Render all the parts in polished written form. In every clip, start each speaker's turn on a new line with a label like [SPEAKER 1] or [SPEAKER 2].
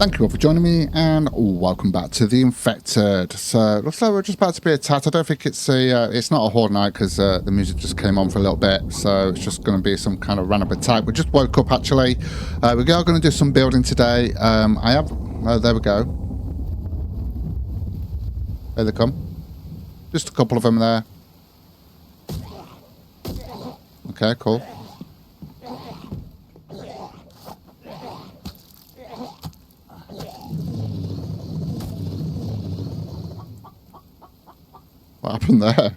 [SPEAKER 1] Thank you all for joining me, and welcome back to the Infected. So looks like we're just about to be attacked. I don't think it's not a horde night because the music just came on for a little bit, so it's just going to be some kind of random attack. We just woke up actually. We are going to do some building today. There we go. There they come. Just a couple of them there. Okay, cool. What happened there?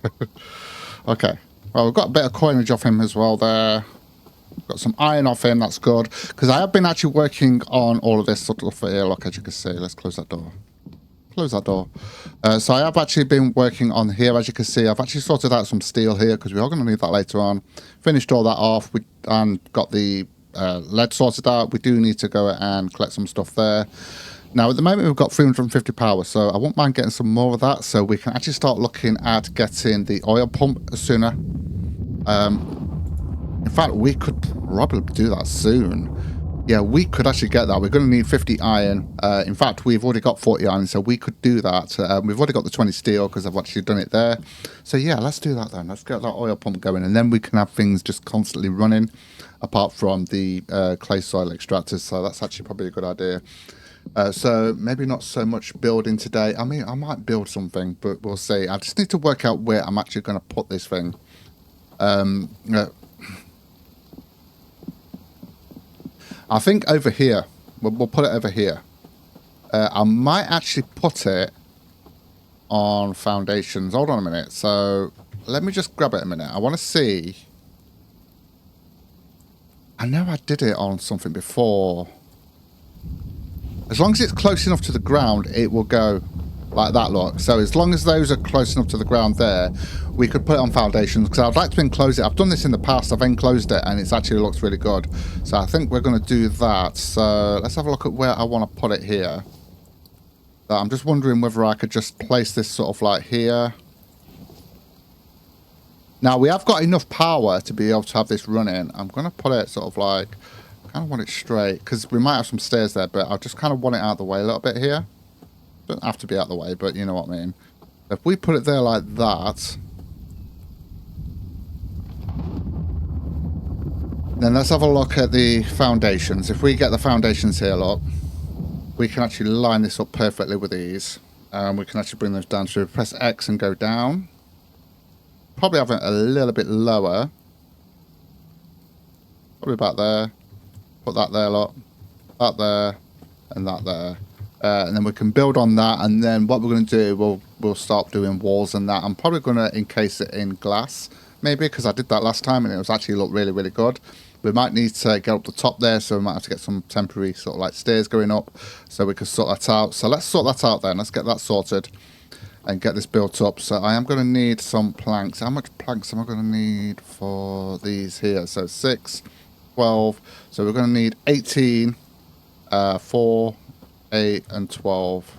[SPEAKER 1] Okay. Well, we've got a bit of coinage off him as well there. Got some iron off him, that's good. Because I have been actually working on all of this sort of here. Look, as you can see. Let's close that door. Close that door. So I have actually been working on here, as you can see. I've actually sorted out some steel here because we are going to need that later on. Finished all that off and got the lead sorted out. We do need to go and collect some stuff there. Now, at the moment, we've got 350 power, so I won't mind getting some more of that, so we can actually start looking at getting the oil pump sooner. In fact, we could probably do that soon. Yeah, we could actually get that. We're going to need 50 iron. In fact, we've already got 40 iron, so we could do that. We've already got the 20 steel because I've actually done it there. So, yeah, let's do that then. Let's get that oil pump going, and then we can have things just constantly running, apart from the clay soil extractors. So that's actually probably a good idea. So maybe not so much building today. I mean, I might build something, but we'll see. I just need to work out where I'm actually going to put this thing. I think over here. We'll put it over here. I might actually put it on foundations. Hold on a minute. So let me just grab it a minute. I want to see. I know I did it on something before. As long as it's close enough to the ground, it will go like that, look. So as long as those are close enough to the ground there, we could put it on foundations, because I'd like to enclose it. I've done this in the past. I've enclosed it, and it actually looks really good. So I think we're going to do that. So let's have a look at where I want to put it here. I'm just wondering whether I could just place this sort of like here. Now, we have got enough power to be able to have this running. I'm going to put it sort of like... I kind of want it straight because we might have some stairs there, but I just kind of want it out of the way a little bit here. Doesn't have to be out of the way, but you know what I mean. If we put it there like that, then let's have a look at the foundations. If we get the foundations here, look, we can actually line this up perfectly with these. We can actually bring those down. So we press X and go down. Probably have it a little bit lower. Probably about there. Put that there, look. That there. And that there. And then we can build on that. And then what we're going to do, we'll start doing walls and that. I'm probably going to encase it in glass. Maybe, because I did that last time and it was actually looked really, really good. We might need to get up the top there. So we might have to get some temporary sort of like stairs going up. So we can sort that out. So let's sort that out then. Let's get that sorted. And get this built up. So I am going to need some planks. How much planks am I going to need for these here? So 6... 12, so we're going to need 18, 4, 8, and 12.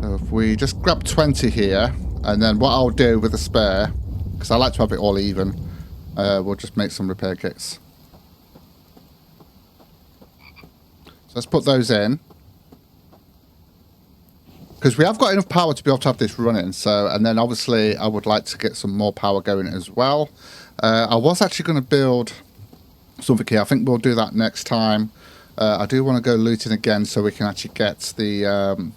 [SPEAKER 1] So if we just grab 20 here, and then what I'll do with the spare, because I like to have it all even, we'll just make some repair kits. So let's put those in. Because we have got enough power to be able to have this running. So, and then obviously I would like to get some more power going as well. I was actually going to build something here. I think we'll do that next time. I do want to go looting again so we can actually get the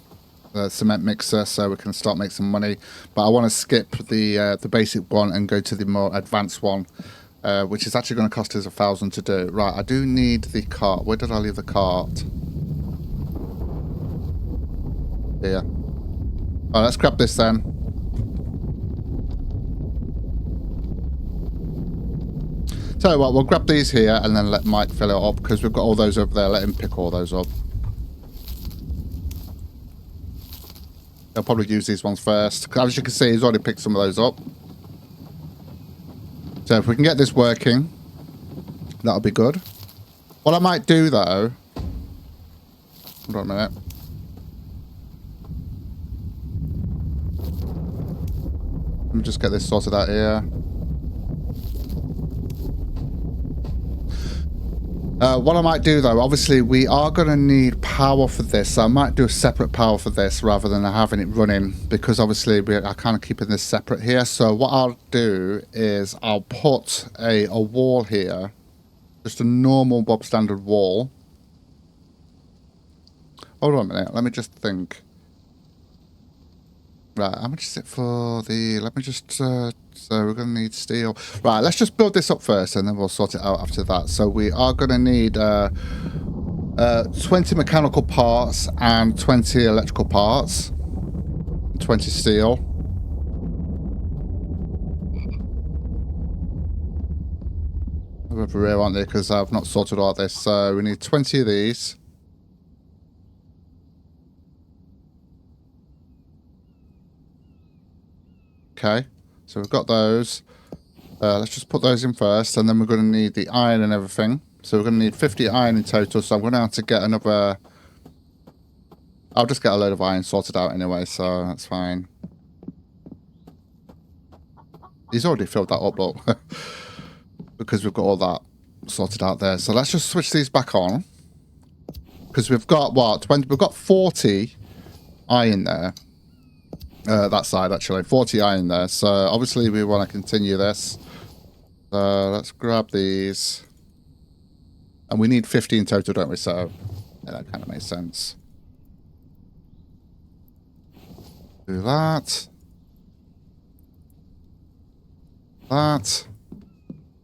[SPEAKER 1] cement mixer so we can start making some money. But I want to skip the basic one and go to the more advanced one, which is actually going to cost us 1,000 to do. Right, I do need the cart. Where did I leave the cart? Here. Oh, let's grab this then. So what, we'll grab these here and then let Mike fill it up because we've got all those over there. Let him pick all those up. He'll probably use these ones first. As you can see, he's already picked some of those up. So if we can get this working, that'll be good. What I might do though... Hold on a minute. me just get this sorted out here. What I might do though, obviously we are going to need power for this, so I might do a separate power for this rather than having it running, because obviously I kind of keeping this separate here. So what I'll do is I'll put a wall here, just a normal Bob standard wall. Hold on a minute, let me just think. Right, how much is it for the... Let me just... so we're going to need steel. Right, let's just build this up first and then we'll sort it out after that. So we are going to need 20 mechanical parts and 20 electrical parts. 20 steel. I'm over here, aren't they? Because I've not sorted out this. So we need 20 of these. Okay, so we've got those. Let's just put those in first, and then we're going to need the iron and everything. So we're going to need 50 iron in total, so I'm going to have to get another... I'll just get a load of iron sorted out anyway, so that's fine. He's already filled that up, look. Because we've got all that sorted out there. So let's just switch these back on. Because we've got, what, 20... We've got 40 iron there. That side, actually. 40 iron there. So, obviously, we want to continue this. So, let's grab these. And we need 50 in total, don't we? So, yeah, that kind of makes sense. Do that. That.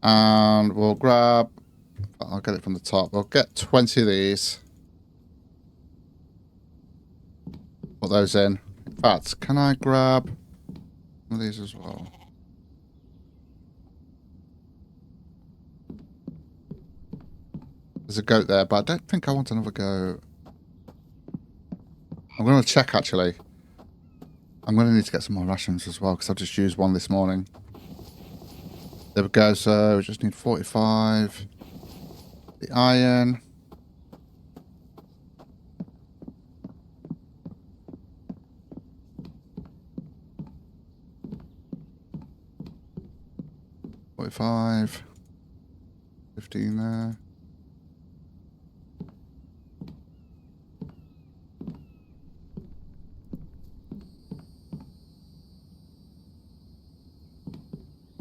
[SPEAKER 1] And we'll grab... I'll get it from the top. We'll get 20 of these. Put those in. In fact, can I grab one of these as well? There's a goat there, but I don't think I want another goat. I'm going to check, actually. I'm going to need to get some more rations as well, because I just used one this morning. There we go, so we just need 45. The iron. $45. 15 there.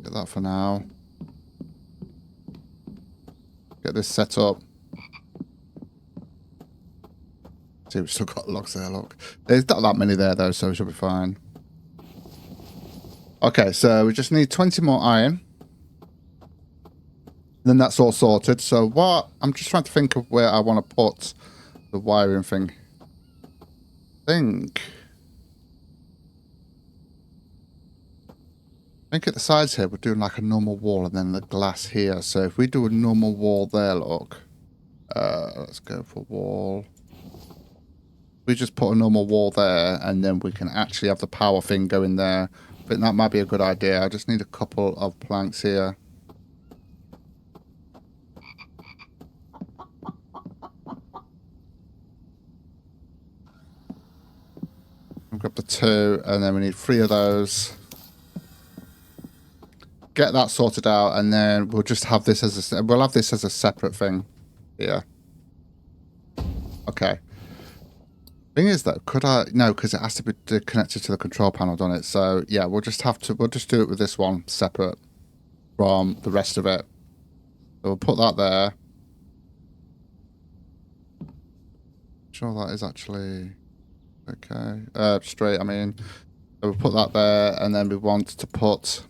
[SPEAKER 1] Get that for now. Get this set up. See, we've still got logs there, look. There's not that many there, though, so we should be fine. Okay, so we just need 20 more iron. Then that's all sorted. So what... I'm just trying to think of where I want to put the wiring thing. I think at the sides here, we're doing like a normal wall and then the glass here. So if we do a normal wall there, look. Let's go for wall. We just put a normal wall there and then we can actually have the power thing going there. I think that might be a good idea. I just need a couple of planks here. We'll grab the 2 and then we need 3 of those. Get that sorted out and then we'll just have this as a... We'll have this as a separate thing here. Okay. Thing is though, could I... No, because it has to be connected to the control panel, doesn't it? So yeah, we'll just have to... We'll just do it with this one separate from the rest of it. So we'll put that there. Sure that is actually... Okay. Straight, I mean. So we'll put that there and then we want to put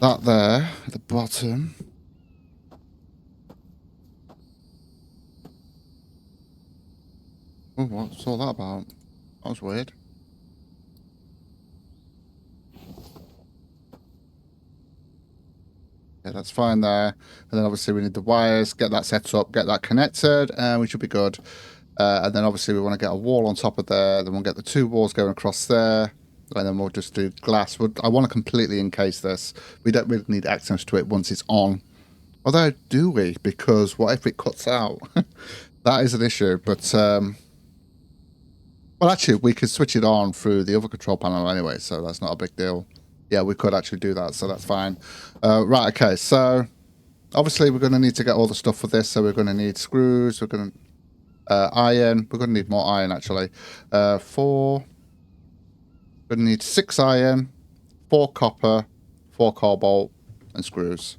[SPEAKER 1] that there at the bottom. Oh, what's all that about? That was weird. Yeah, that's fine there. And then obviously we need the wires, get that set up, get that connected, and we should be good. And then obviously we want to get a wall on top of there. Then we'll get the 2 walls going across there. And then we'll just do glass. I want to completely encase this. We don't really need access to it once it's on. Although, do we? Because what if it cuts out? That is an issue. But Well, actually, we could switch it on through the other control panel anyway, so that's not a big deal. Yeah, we could actually do that, so that's fine. Right, okay, so obviously we're going to need to get all the stuff for this, so we're going to need screws, we're going to iron, we're going to need more iron actually. We're going to need 6 iron, 4 copper, 4 cobalt, and screws.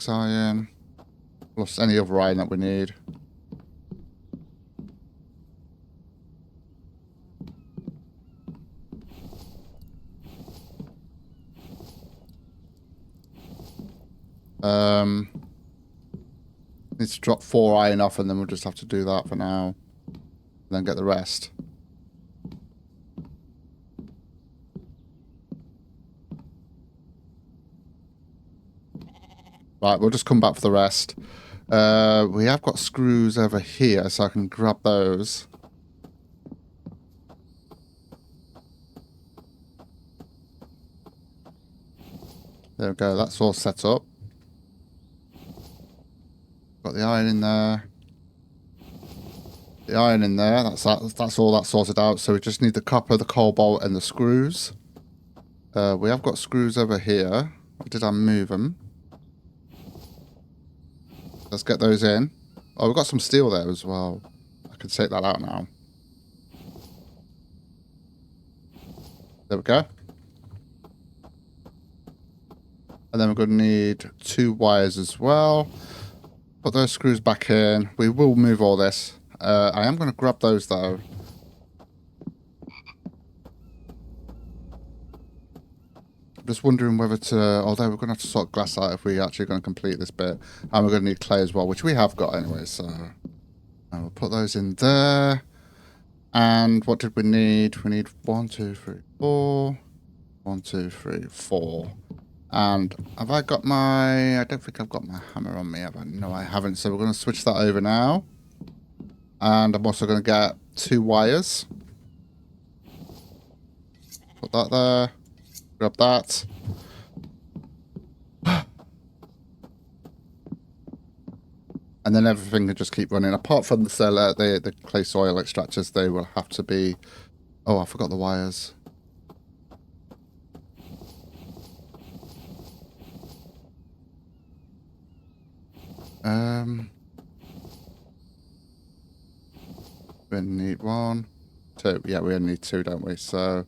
[SPEAKER 1] Iron plus any other iron that we need. Need to drop 4 iron off, and then we'll just have to do that for now, and then get the rest. Right, we'll just come back for the rest. We have got screws over here, so I can grab those. There we go, that's all set up. Got the iron in there. The iron in there, that's all that sorted out. So we just need the copper, the cobalt, and the screws. We have got screws over here. Did I move them? Let's get those in. Oh, we've got some steel there as well. I can take that out now. There we go. And then we're going to need 2 wires as well. Put those screws back in. We will move all this. I am going to grab those though. I'm just wondering whether to... Although we're going to have to sort glass out if we're actually going to complete this bit. And we're going to need clay as well, which we have got anyway. So we'll put those in there. And what did we need? We need 1, 2, 3, 4. 1, 2, 3, 4. And have I got my... I don't think I've got my hammer on me, have I? No, I haven't. So we're going to switch that over now. And I'm also going to get 2 wires. Put that there. Grab that. And then everything can just keep running. Apart from the cellar, the clay soil extractors, they will have to be... Oh, I forgot the wires. We need 1, 2. Yeah, we only need 2, don't we? So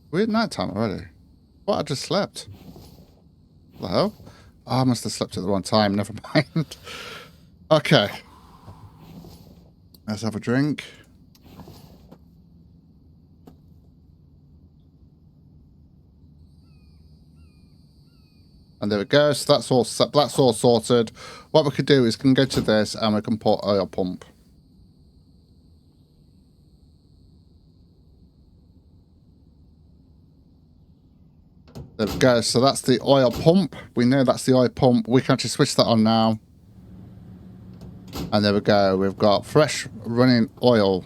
[SPEAKER 1] we're at night time already. What? I just slept. What the hell? Oh, I must have slept at the wrong time. Never mind. Okay. Let's have a drink. And there we go. So that's all set. That's all sorted. What we could do is can go to this and we can put oil pump. There we go. So that's the oil pump. We know that's the oil pump. We can actually switch that on now. And there we go. We've got fresh running oil.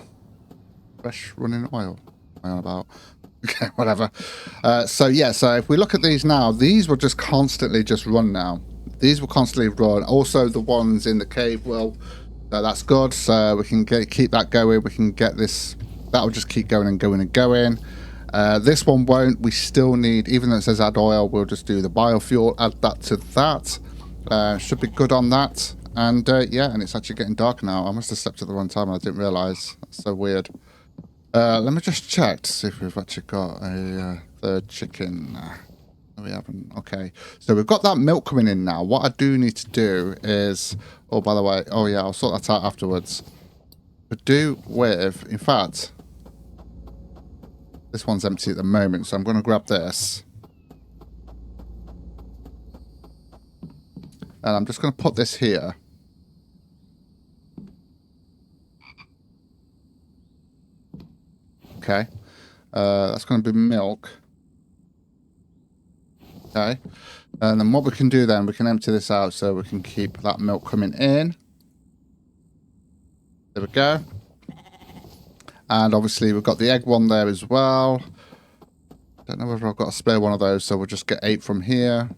[SPEAKER 1] Fresh running oil. What am I on about? Okay, whatever. So yeah, so if we look at these now, these will just constantly just run now. These will constantly run. Also, the ones in the cave will. That's good. So we can keep that going. We can get this. That will just keep going and going and going. This one won't. We still need, even though it says add oil, we'll just do the biofuel. Add that to that. Should be good on that. And yeah, and it's actually getting dark now. I must have slept at the wrong time. I didn't realise. That's so weird. Let me just check to see if we've actually got a third chicken. No, we haven't. Okay. So we've got that milk coming in now. What I do need to do is... Oh, by the way. Oh, yeah. I'll sort that out afterwards. But do with... In fact... This one's empty at the moment, so I'm going to grab this. And I'm just going to put this here. Okay. That's going to be milk. Okay. And then what we can do then, we can empty this out so we can keep that milk coming in. There we go. And obviously we've got the egg one there as well. Don't know whether I've got a spare one of those, so we'll just get 8 from here.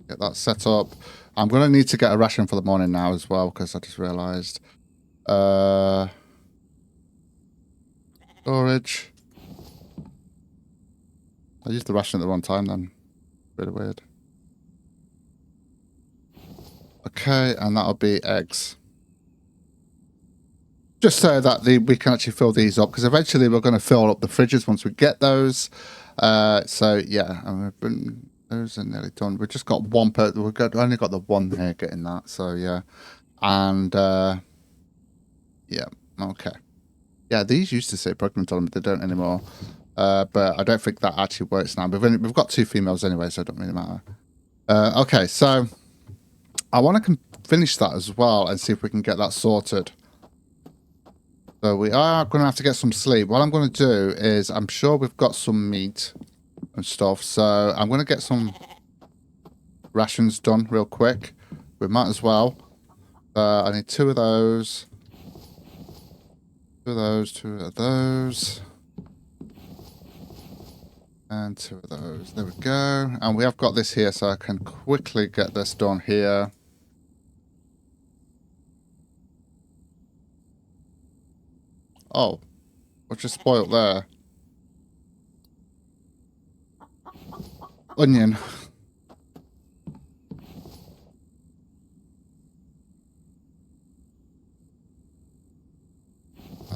[SPEAKER 1] Get that set up. I'm going to need to get a ration for the morning now as well, because I just realised. Storage. I used the ration at the wrong time then. Really weird. Okay, and that'll be eggs. Just so that we can actually fill these up, because eventually we're going to fill up the fridges once we get those. So yeah, and those are nearly done. We've just got one we've only got the one here getting that. So yeah, and yeah, okay. Yeah, these used to say pregnant on them, but they don't anymore. But I don't think that actually works now. We've got 2 females anyway, so it don't really matter. Okay, so I want to finish that as well and see if we can get that sorted. So we are going to have to get some sleep. What I'm going to do is, I'm sure we've got some meat and stuff, so I'm going to get some rations done real quick. We might as well. I need 2 of those. 2 of those, 2 of those. And 2 of those. There we go. And we have got this here, so I can quickly get this done here. Oh, what's just spoiled there? Onion.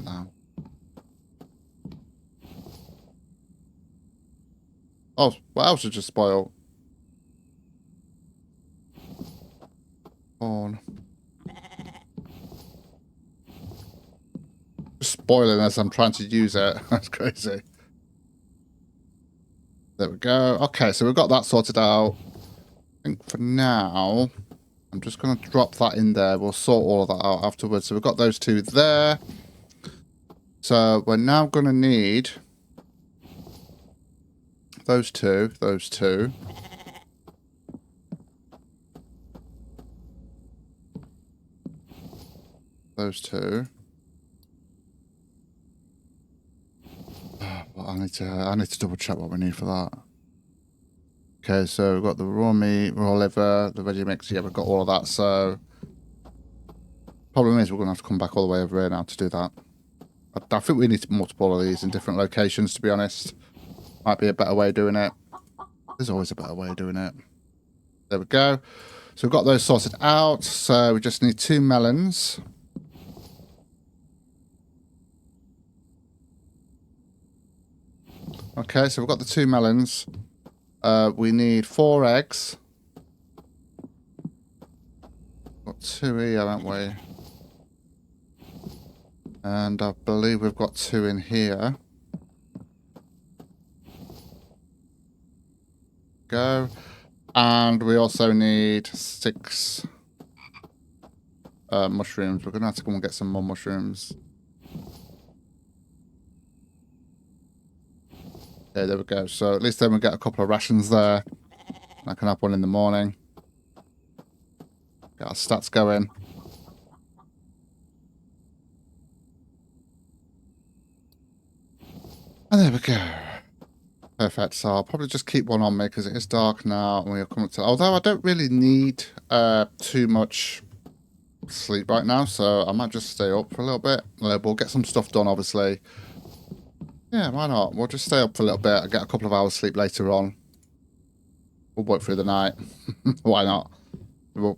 [SPEAKER 1] Now. Oh, what else did just spoil? Corn. Just spoiling as I'm trying to use it. That's crazy. There we go. Okay, so we've got that sorted out. I think for now, I'm just going to drop that in there. We'll sort all of that out afterwards. So we've got those 2 there. So we're now going to need those 2, those 2. Those 2. Well, I need to double check what we need for that. Okay, so we've got the raw meat, raw liver, the veggie mix. Yeah, we've got all of that. So problem is we're going to have to come back all the way over here now to do that. I think we need multiple of these in different locations, to be honest. Might be a better way of doing it. There's always a better way of doing it. There we go. So we've got those sorted out. So we just need 2 melons. Okay, so we've got the 2 melons. We need 4 eggs. Got 2 here, haven't we? And I believe we've got 2 in here. Go. And we also need 6 mushrooms. We're going to have to go and get some more mushrooms. Okay, there we go. So at least then we get a couple of rations there. I can have one in the morning. Get our stats going. And there we go. Perfect. So I'll probably just keep one on me because it is dark now. And we're coming to. Although I don't really need too much sleep right now, so I might just stay up for a little bit. We'll get some stuff done, obviously. Yeah, why not? We'll just stay up for a little bit. I'll get a couple of hours sleep later on. We'll work through the night. Why not? You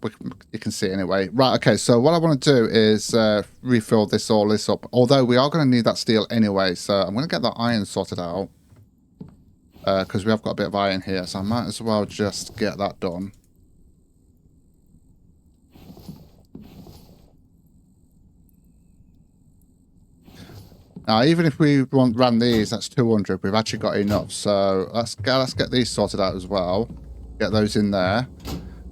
[SPEAKER 1] can see it anyway. Right, okay, so what I want to do is refill this up. Although we are going to need that steel anyway, so I'm going to get that iron sorted out. Because we have got a bit of iron here, so I might as well just get that done. Now, even if we ran these, that's 200. We've actually got enough, so let's get these sorted out as well. Get those in there.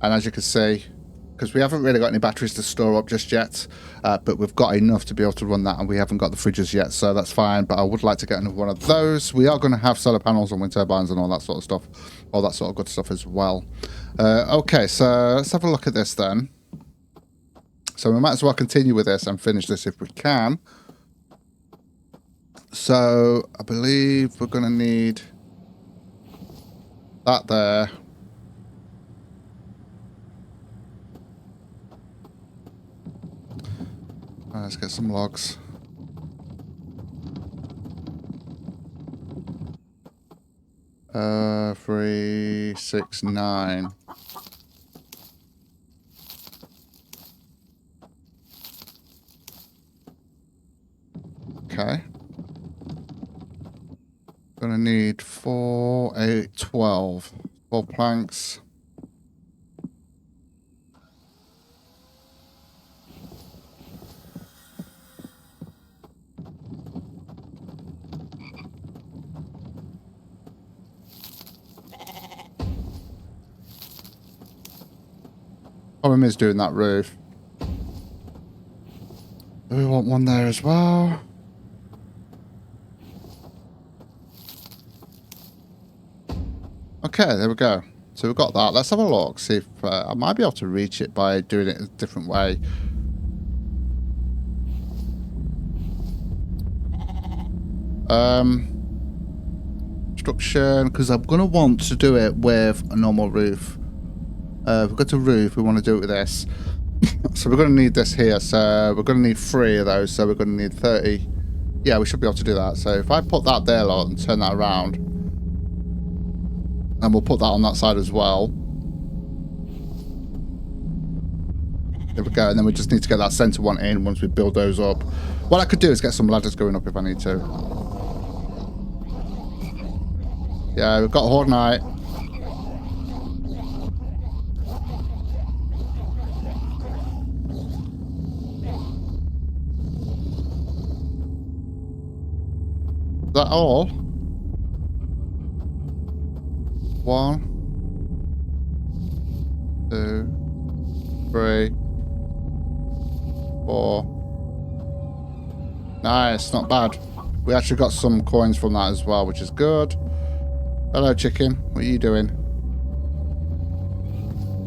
[SPEAKER 1] And as you can see, because we haven't really got any batteries to store up just yet, but we've got enough to be able to run that, and we haven't got the fridges yet, so that's fine. But I would like to get another one of those. We are going to have solar panels and wind turbines and all that sort of stuff, all that sort of good stuff as well. Okay, so let's have a look at this then. So we might as well continue with this and finish this if we can. So I believe we're going to need that there. Let's get some logs. Uh, 3, 6, 9. Okay. Gonna need 4, 8, 12. 4 planks. Problem is doing that roof. Do we want one there as well? Okay, there we go. So we've got that. Let's have a look. See if I might be able to reach it by doing it a different way. Construction, because I'm going to want to do it with a normal roof. If we've got a roof, we want to do it with this. So we're going to need this here. So we're going to need 3 of those. So we're going to need 30. Yeah, we should be able to do that. So if I put that there, lot, and turn that around, and we'll put that on that side as well. There we go. And then we just need to get that center one in once we build those up. What I could do is get some ladders going up if I need to. Yeah, we've got Horde Knight. Is that all? 1, 2, 3, 4. Nice, not bad. We actually got some coins from that as well, which is good. Hello, chicken. What are you doing?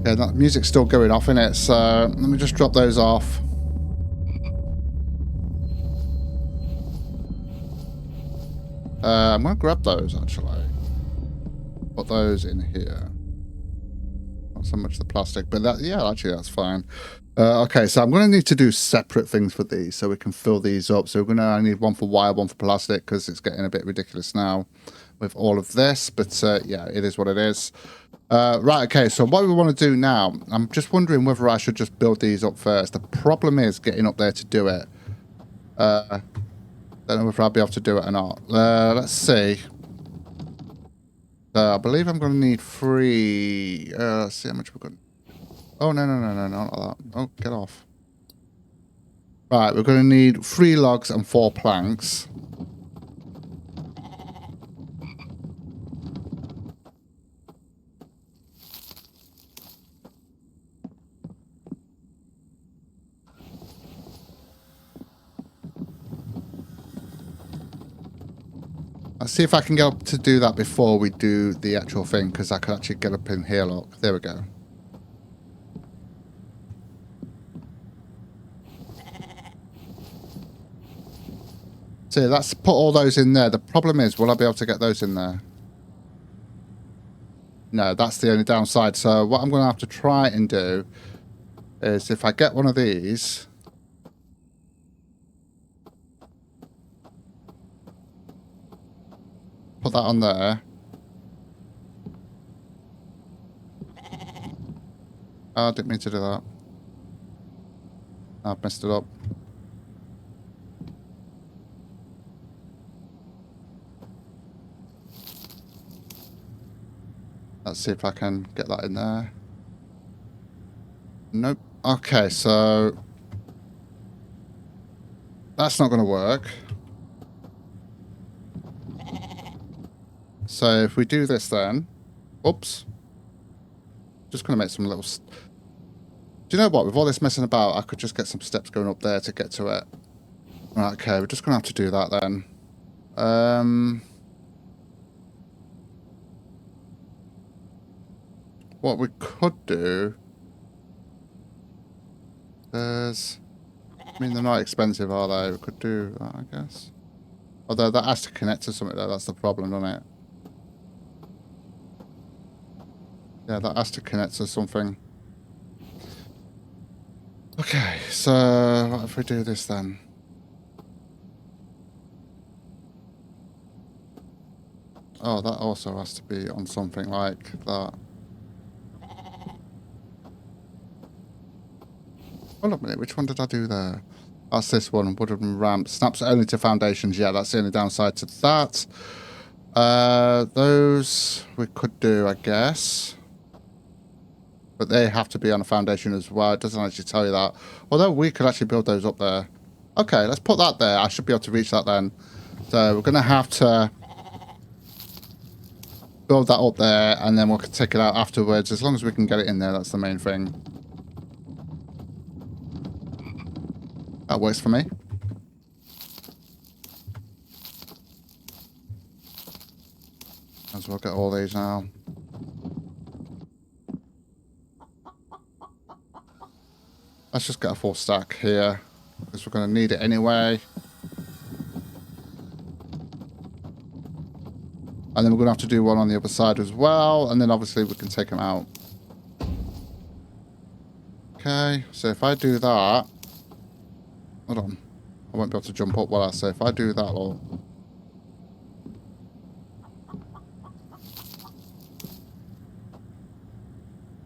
[SPEAKER 1] Yeah, that music's still going off, innit? So let me just drop those off. I'm going to grab those, actually. Put those in here. Not so much the plastic, but that, yeah, actually, that's fine. Okay, so I'm going to need to do separate things for these so we can fill these up. So I need one for wire, one for plastic, because it's getting a bit ridiculous now with all of this. But yeah, it is what it is. Right, okay, so what we want to do now, I'm just wondering whether I should just build these up first. The problem is getting up there to do it. Don't know if I'll be able to do it or not. Let's see. I believe I'm going to need 3. Let's see how much we're going to... Oh, no, not like that. Oh, get off. Right, we're going to need 3 logs and 4 planks. Let's see if I can get up to do that before we do the actual thing, because I can actually get up in here, look. There we go. So let's put all those in there. The problem is, will I be able to get those in there? No, that's the only downside. So what I'm going to have to try and do is if I get one of these... Put that on there. Oh, I didn't mean to do that. I've messed it up. Let's see if I can get that in there. Nope. Okay, so... That's not going to work. So if we do this then... Oops. Just going to make some little... Do you know what? With all this messing about, I could just get some steps going up there to get to it. Right, okay, we're just going to have to do that then. What we could do... There's... I mean, they're not expensive, are they? We could do that, I guess. Although that has to connect to something, though. That's the problem, doesn't it? Yeah, that has to connect to something. Okay, so what if we do this then? Oh, that also has to be on something like that. Hold on a minute, which one did I do there? That's this one, wooden ramp. Snaps only to foundations. Yeah, that's the only downside to that. Those we could do, I guess. But they have to be on a foundation as well. It doesn't actually tell you that. Although we could actually build those up there. Okay, let's put that there. I should be able to reach that then. So we're going to have to build that up there, and then we'll take it out afterwards. As long as we can get it in there, that's the main thing. That works for me. As well get all these now. Let's just get a full stack here, because we're going to need it anyway. And then we're going to have to do one on the other side as well, and then obviously we can take them out. Okay, so if I do that... Hold on. I won't be able to jump up while I say if I do that, or...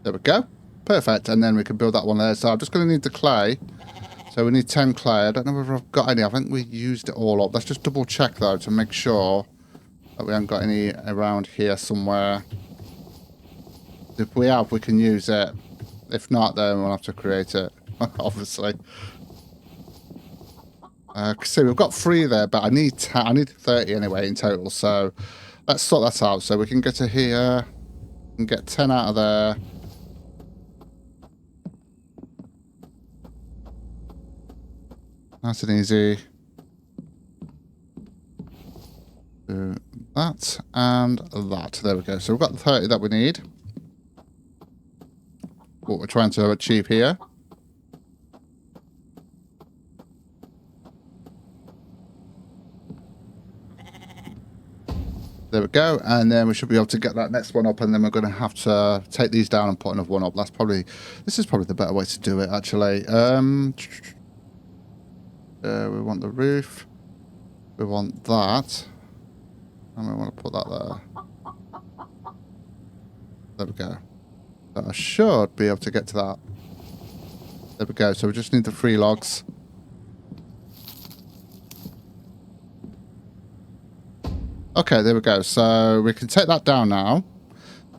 [SPEAKER 1] There we go. Perfect. And then we can build that one there. So I'm just going to need the clay. So we need 10 clay. I don't know whether I've got any. I think we used it all up. Let's just double check though to make sure that we haven't got any around here somewhere. If we have, we can use it. If not, then we'll have to create it. Obviously. See, we've got 3 there, but I need 30 anyway in total. So let's sort that out. So we can get to here and get 10 out of there. Nice and easy. Do that and that. There we go. So we've got the 30 that we need. What we're trying to achieve here. There we go. And then we should be able to get that next one up, and then we're going to have to take these down and put another one up. This is probably the better way to do it, actually. We want the roof. We want that. And we want to put that there. There we go. So I should be able to get to that. There we go. So we just need the 3 logs. Okay, there we go. So we can take that down now.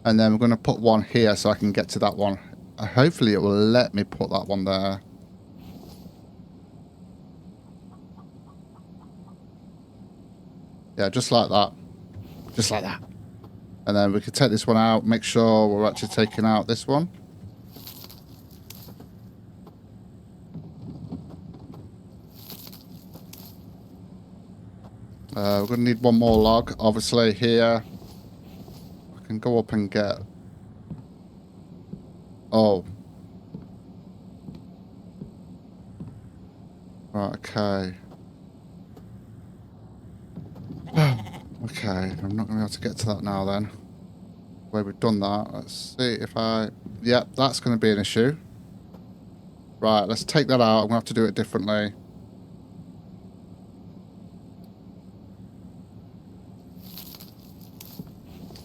[SPEAKER 1] And then we're going to put one here so I can get to that one. Hopefully it will let me put that one there. Yeah, just like that. Just like that. And then we can take this one out, make sure we're actually taking out this one. We're going to need one more log, obviously, here. I can go up and get... Oh. Right, okay. Okay, I'm not going to be able to get to that now then. Where we've done that, let's see if I... Yep, that's going to be an issue. Right, let's take that out. I'm going to have to do it differently.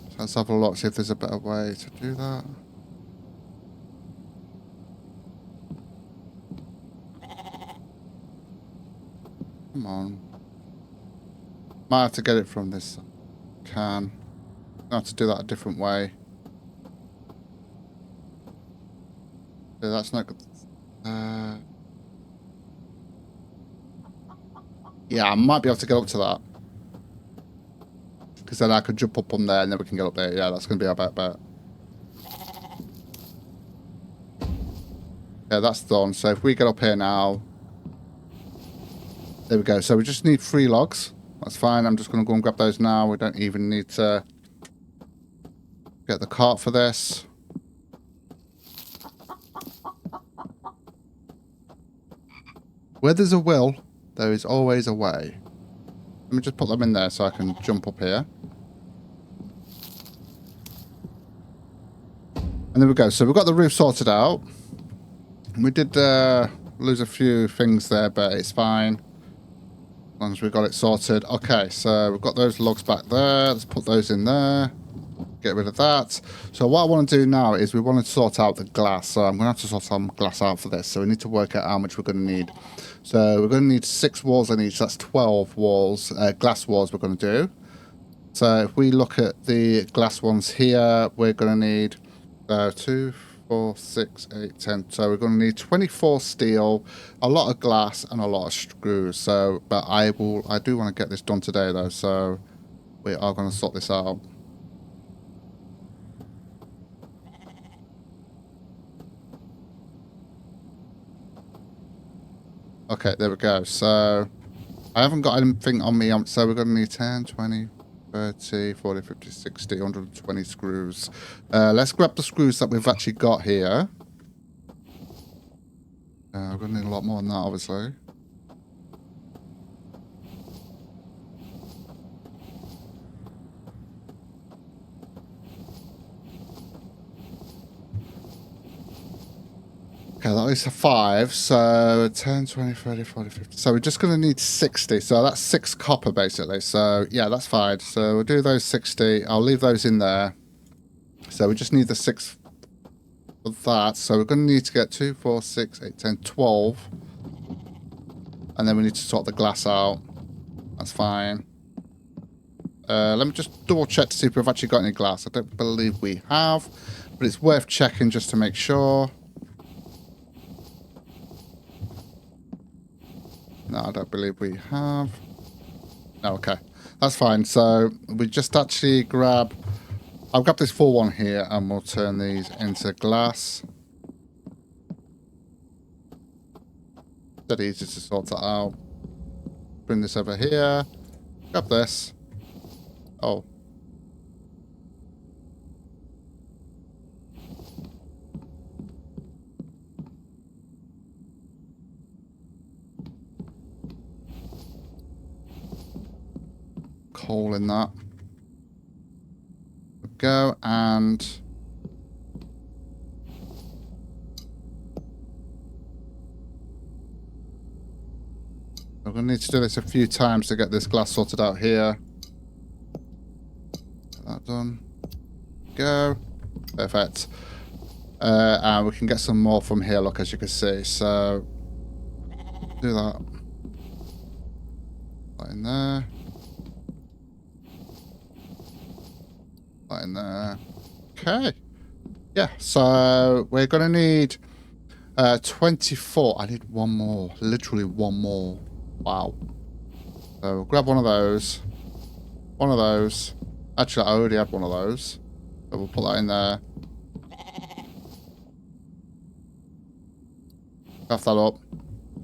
[SPEAKER 1] So let's have a look, see if there's a better way to do that. Come on. Might have to get it from this can. I have to do that a different way. Yeah, that's not good. Yeah, I might be able to get up to that. Because then I could jump up on there and then we can get up there. Yeah, that's going to be our bet. Yeah, that's done. So if we get up here now... There we go. So we just need 3 logs. That's fine. I'm just going to go and grab those now. We don't even need to get the cart for this. Where there's a will, there is always a way. Let me just put them in there so I can jump up here. And there we go. So we've got the roof sorted out. We did lose a few things there, but it's fine. As long as we got it sorted. Okay, so we've got those logs back there. Let's put those in there. Get rid of that. So what I want to do now is we want to sort out the glass. So I'm going to have to sort some glass out for this. So we need to work out how much we're going to need. So we're going to need 6 walls on each. That's 12 walls, glass walls we're going to do. So if we look at the glass ones here, we're going to need 2, 4, 6, 8, 10. So we're going to need 24 steel, a lot of glass, and a lot of screws. So, but I do want to get this done today though. So we are going to sort this out. Okay, there we go. So I haven't got anything on me. So we're going to need 10, 20, 30, 40, 50, 60, 120 screws. Let's grab the screws that we've actually got here. We're going to need a lot more than that, obviously. Okay, that is a 5. So 10, 20, 30, 40, 50. So we're just going to need 60. So that's 6 copper, basically. So, yeah, that's fine. So we'll do those 60. I'll leave those in there. So we just need the 6 for that. So we're going to need to get 2, 4, 6, 8, 10, 12. And then we need to sort the glass out. That's fine. Let me just double check to see if we've actually got any glass. I don't believe we have. But it's worth checking just to make sure. No, I don't believe we have. No, okay. That's fine. So we just actually grab... I'll grab this full one here and we'll turn these into glass. Dead easy to sort it out. Bring this over here. Grab this. Oh. Coal in that. Go and we're going to need to do this a few times to get this glass sorted out here. Get that done. Go. Perfect. And we can get some more from here, look, as you can see. So do that. That in there. In there. Okay. Yeah, so we're going to need 24. I need one more. Literally one more. Wow. So we'll grab one of those. One of those. Actually, I already have one of those. So we'll put that in there. Craft that up.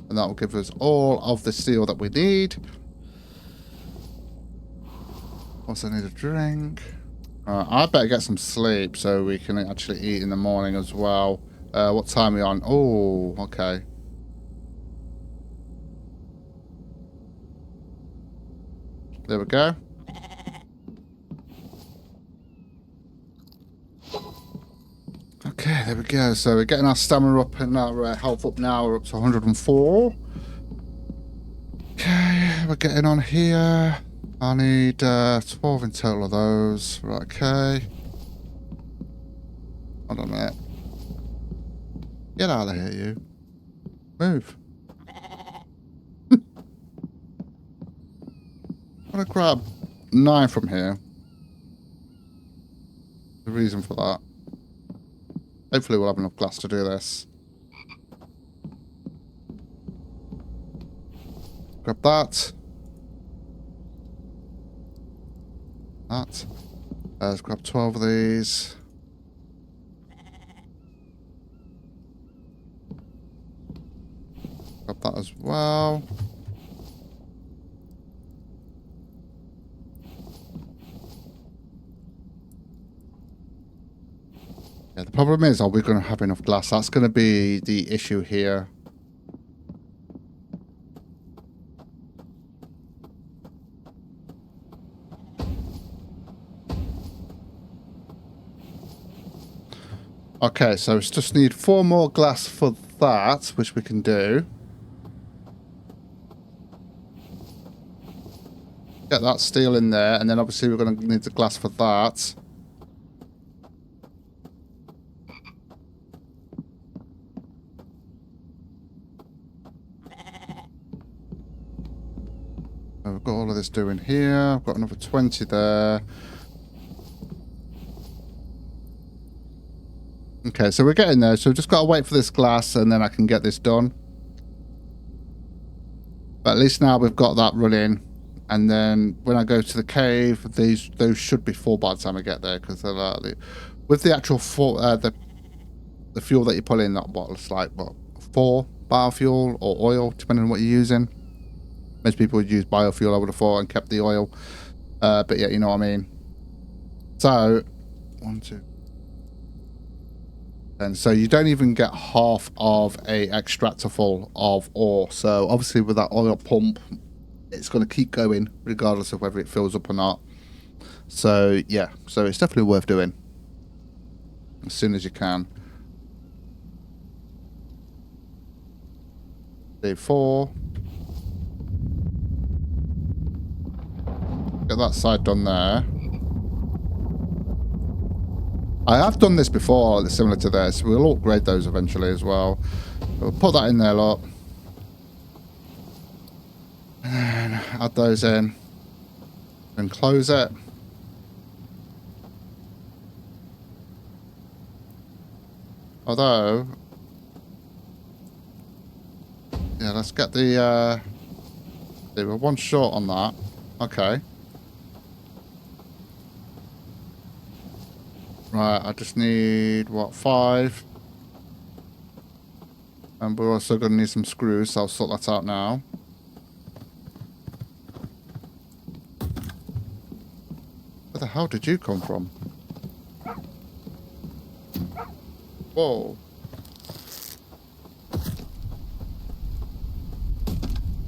[SPEAKER 1] And that will give us all of the steel that we need. Also need a drink. I better get some sleep so we can actually eat in the morning as well. What time are we on? Oh, okay. There we go. Okay, there we go. So we're getting our stamina up and our health up now. We're up to 104. Okay, we're getting on here. I need 12 in total of those. Right, okay. Hold on a minute. Get out of here, you. Move. I'm going to grab 9 from here. The reason for that. Hopefully we'll have enough glass to do this. Grab that. That. Let's grab 12 of these. Grab that as well. Yeah, the problem is, are we going to have enough glass? That's going to be the issue here. Okay, so we just need 4 more glass for that, which we can do. Get that steel in there, and then obviously we're going to need the glass for that. So we've got all of this doing here. I've got another 20 there. Okay, so we're getting there. So we've just got to wait for this glass, and then I can get this done. But at least now we've got that running. And then when I go to the cave, those should be full by the time I get there, because they're with the actual the fuel that you put in that bottle, it's like what, 4 biofuel or oil, depending on what you're using. Most people would use biofuel, I would have thought, and kept the oil. But yeah, you know what I mean. So 1, 2. And so you don't even get half of a extractor full of ore. So obviously with that oil pump, it's going to keep going regardless of whether it fills up or not. So yeah, so it's definitely worth doing as soon as you can. Day 4. Get that side done there. I have done this before, similar to this. We'll upgrade those eventually as well. We'll put that in there, look. And then add those in. And close it. Although... yeah, let's get the... they were 1 short on that. Okay. Right, I just need, what, 5? And we're also going to need some screws, so I'll sort that out now. Where the hell did you come from? Whoa.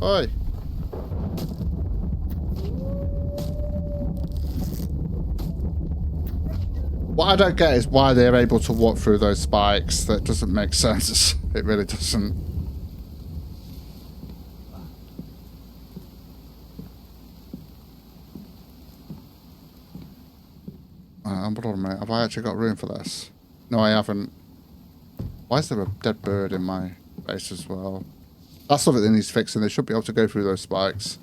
[SPEAKER 1] Oi. What I don't get is why they're able to walk through those spikes. That doesn't make sense. It really doesn't. Hold on a minute. Have I actually got room for this? No, I haven't. Why is there a dead bird in my base as well? That's something that needs fixing. They should be able to go through those spikes.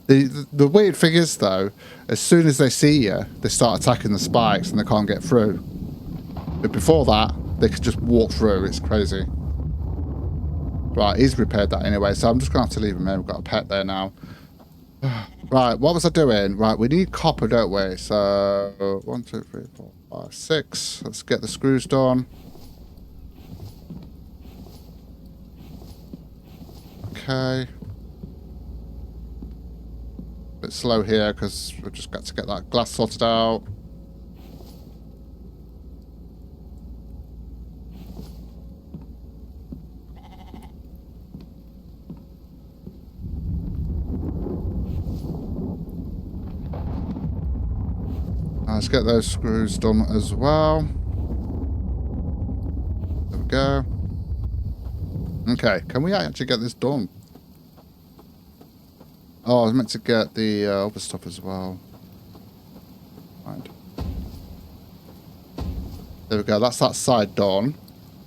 [SPEAKER 1] The weird thing is, though, as soon as they see you, they start attacking the spikes and they can't get through. But before that, they could just walk through. It's crazy. Right, he's repaired that anyway, so I'm just going to have to leave him there. We've got a pet there now. Right, what was I doing? Right, we need copper, don't we? So, 1, 2, 3, 4, 5, 6. Let's get the screws done. Okay. Bit slow here because we've just got to get that glass sorted out. Let's get those screws done as well. There we go. Okay, can we actually get this done? Oh, I was meant to get the other stuff as well. Right. There we go, that's that side done.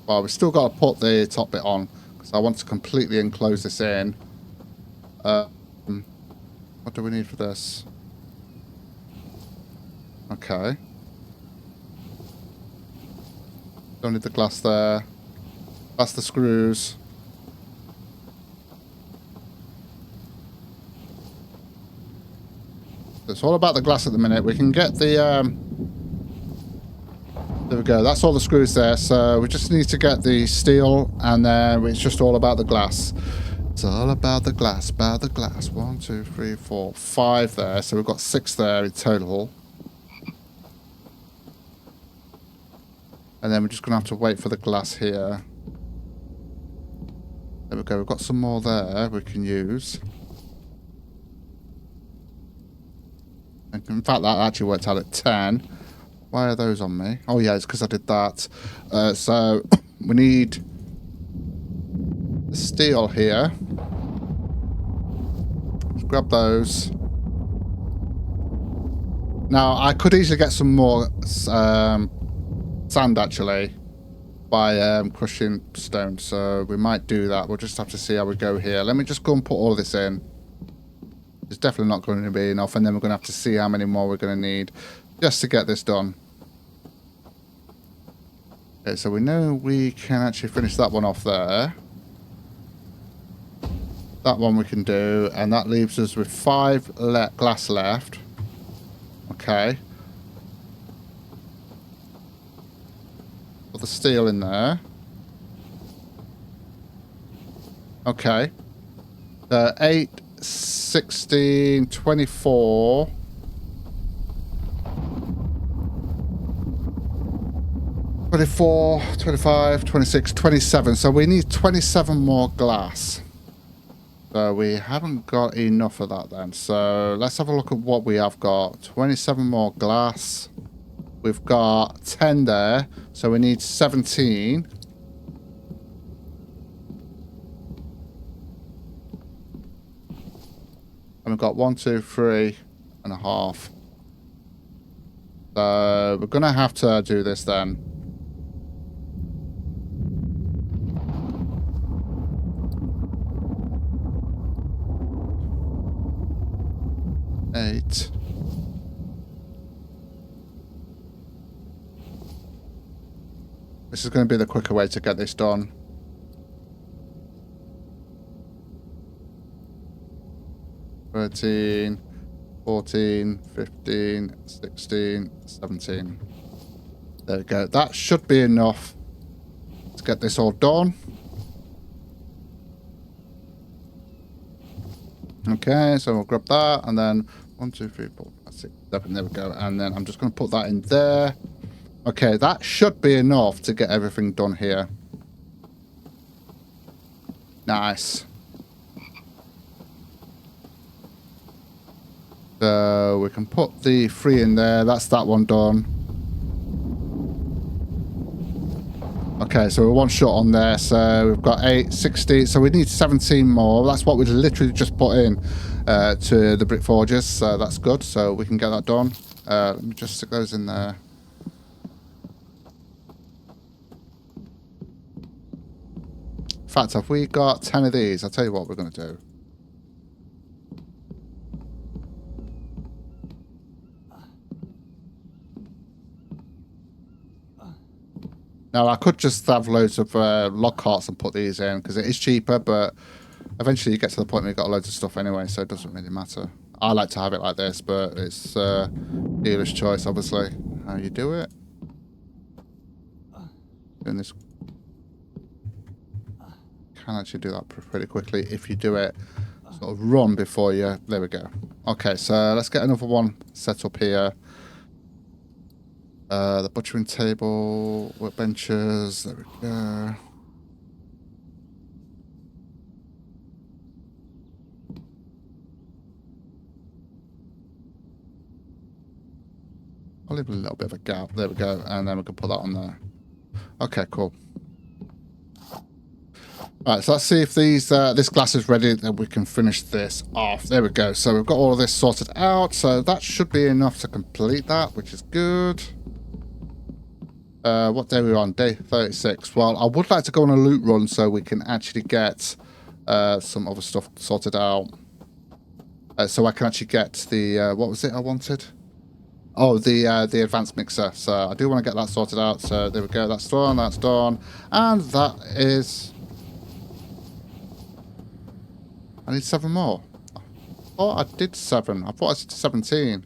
[SPEAKER 1] Well, we've still got to put the top bit on, because I want to completely enclose this in. What do we need for this? Okay. Don't need the glass there. That's the screws. It's all about the glass at the minute. We can get the... there we go. That's all the screws there. So we just need to get the steel, and then it's just all about the glass. It's all about the glass, about the glass. 1, 2, 3, 4, 5 there. So we've got 6 there in total. And then we're just going to have to wait for the glass here. There we go. We've got some more there we can use. And in fact, that actually worked out at 10. Why are those on me? Oh, yeah, it's because I did that. So we need the steel here. Grab those. Now, I could easily get some more sand, actually, by crushing stone. So we might do that. We'll just have to see how we go here. Let me just go and put all this in. It's definitely not going to be enough. And then we're going to have to see how many more we're going to need just to get this done. Okay, so we know we can actually finish that one off there. That one we can do. And that leaves us with 5 glass left. Okay. Put the steel in there. Okay. 8, 16, 24. 24, 25, 26, 27. So we need 27 more glass. So we haven't got enough of that then. So let's have a look at what we have got. 27 more glass. We've got 10 there. So we need 17. And we've got 1, 2, 3 and a half. So we're going to have to do this then. 8. This is going to be the quicker way to get this done. 13, 14, 15, 16, 17. There we go. That should be enough to get this all done. Okay, so we'll grab that, and then 1, 2, 3, 4, 5, 6, 7. There we go. And then I'm just going to put that in there. Okay, that should be enough to get everything done here. Nice. So we can put the 3 in there. That's that one done. Okay, so we're 1 short on there. So we've got 8, 16. So we need 17 more. That's what we literally just put in to the brick forges. So that's good. So we can get that done. Let me just stick those in there. In fact, if we got 10 of these, I'll tell you what we're going to do. Now, I could just have loads of log carts and put these in, because it is cheaper, but eventually you get to the point where you've got loads of stuff anyway, so it doesn't really matter. I like to have it like this, but it's dealer's choice, obviously, how you do it. Doing this. Can actually do that pretty quickly if you do it sort of run before you... There we go. Okay, so let's get another one set up here. The butchering table, workbenches, there we go. I'll leave a little bit of a gap. There we go. And then we can put that on there. Okay, cool. Alright, so let's see if these this glass is ready, then we can finish this off. There we go. So we've got all of this sorted out. So that should be enough to complete that, which is good. What day are we on? Day 36. Well, I would like to go on a loot run so we can actually get some other stuff sorted out. So I can actually get the, what was it I wanted? Oh, the advanced mixer. So I do want to get that sorted out. So there we go. That's done. That's done. And that is... I need 7 more. Oh, I did 7. I thought I said 17.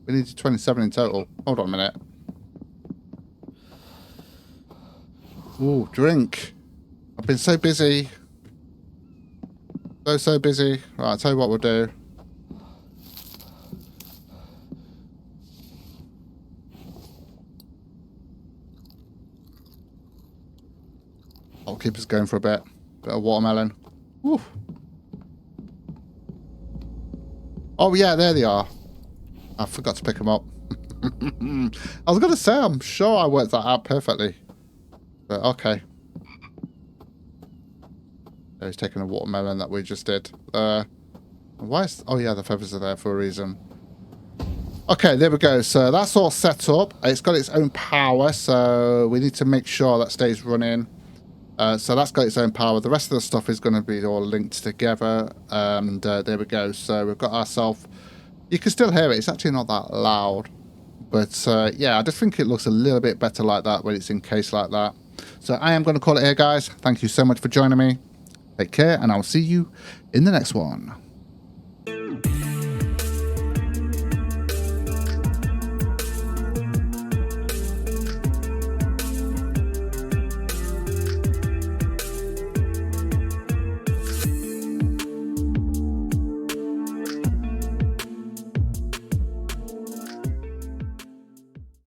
[SPEAKER 1] We needed 27 in total. Hold on a minute. Ooh, drink. I've been so busy. So busy. Right, I'll tell you what we'll do. I'll keep us going for a bit. Bit of watermelon. Woo. Oh, yeah, there they are. I forgot to pick them up. I was going to say, I'm sure I worked that out perfectly. But okay. He's taking a watermelon that we just did. Why is... Oh, yeah, the feathers are there for a reason. Okay, there we go. So that's all set up. It's got its own power, so we need to make sure that stays running. So that's got its own power. The rest of the stuff is going to be all linked together. And there we go. So we've got ourselves... You can still hear it. It's actually not that loud. But yeah, I just think it looks a little bit better like that when it's encased like that. So I am going to call it here, guys. Thank you so much for joining me. Take care, and I'll see you in the next one.